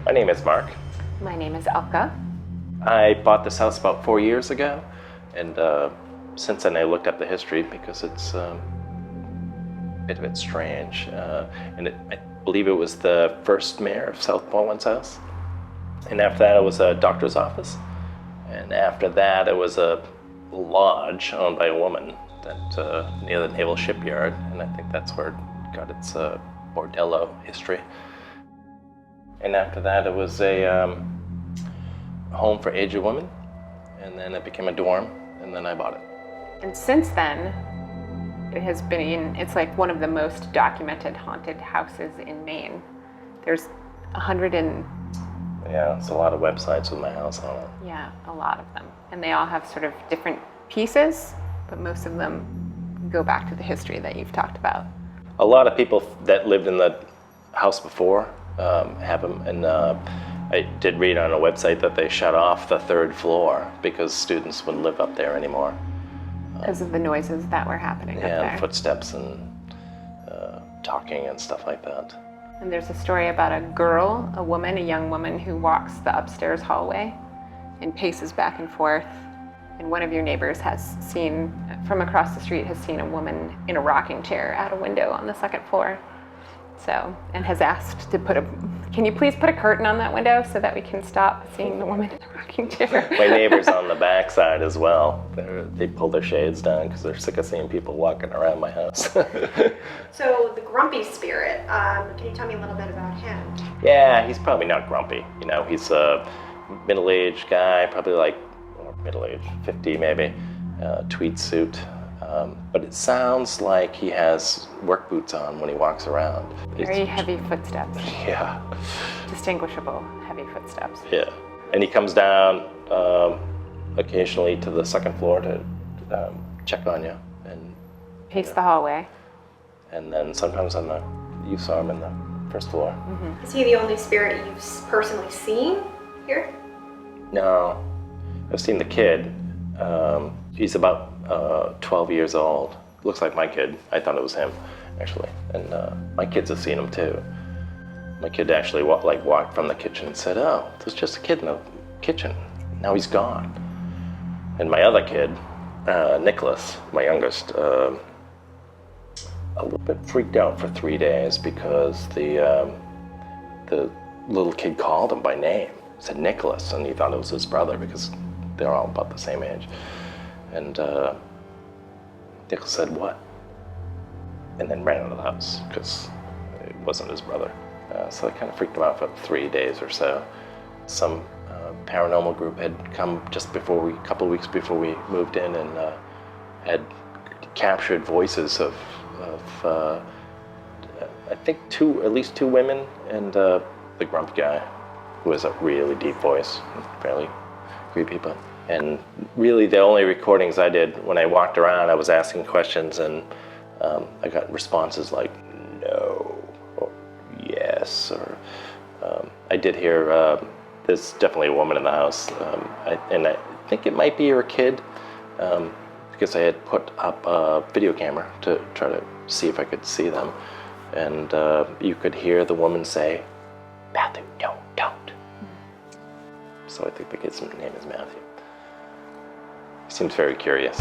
My name is Mark. My name is Elke. I bought this house about 4 years ago, and since then I looked up the history because it's a bit strange. I believe it was the first mayor of South Portland's house. And after that it was a doctor's office. And after that it was a lodge owned by a woman that near the Naval Shipyard, and I think that's where it got its bordello history. And after that it was a home for aged women, and then it became a dorm, and then I bought it. And since then, it's like one of the most documented haunted houses in Maine. There's 100 and... Yeah, it's a lot of websites with my house on it. Yeah, a lot of them. And they all have sort of different pieces, but most of them go back to the history that you've talked about. A lot of people that lived in the house before have them, and I did read on a website that they shut off the third floor because students wouldn't live up there anymore. Because of the noises that were happening up there. And footsteps and talking and stuff like that. And there's a story about a young woman who walks the upstairs hallway and paces back and forth. And one of your neighbors from across the street, has seen a woman in a rocking chair out a window on the second floor. And has asked can you please put a curtain on that window so that we can stop seeing the woman in the rocking chair? My neighbor's on the back side as well. They pull their shades down because they're sick of seeing people walking around my house. So the grumpy spirit, can you tell me a little bit about him? Yeah, he's probably not grumpy. He's a middle-aged guy, probably middle-aged, 50 maybe, tweed suit. But it sounds like he has work boots on when he walks around. Very heavy footsteps. Yeah. Distinguishable heavy footsteps. Yeah. And he comes down occasionally to the second floor to check on you. And pace the hallway. And then sometimes you saw him in the first floor. Mm-hmm. Is he the only spirit you've personally seen here? No. I've seen the kid. He's about 12 years old. Looks like my kid. I thought it was him, actually. And my kids have seen him too. My kid actually walked from the kitchen and said, "Oh, there's just a kid in the kitchen. Now he's gone." And my other kid, Nicholas, my youngest, a little bit freaked out for 3 days because the little kid called him by name, said Nicholas, and he thought it was his brother because they're all about the same age. And Nicholas said, "What?" And then ran out of the house because it wasn't his brother. So it kind of freaked him out for 3 days or so. Some paranormal group had come just a couple of weeks before we moved in, and had captured voices of I think at least two women, and the grump guy, who has a really deep voice, fairly creepy, but. And really the only recordings I did when I walked around, I was asking questions, and I got responses like no, or yes, or I did hear there's definitely a woman in the house, and I think it might be her kid, because I had put up a video camera to try to see if I could see them, and you could hear the woman say, "Matthew, no, don't." So I think the kid's name is Matthew. He seems very curious.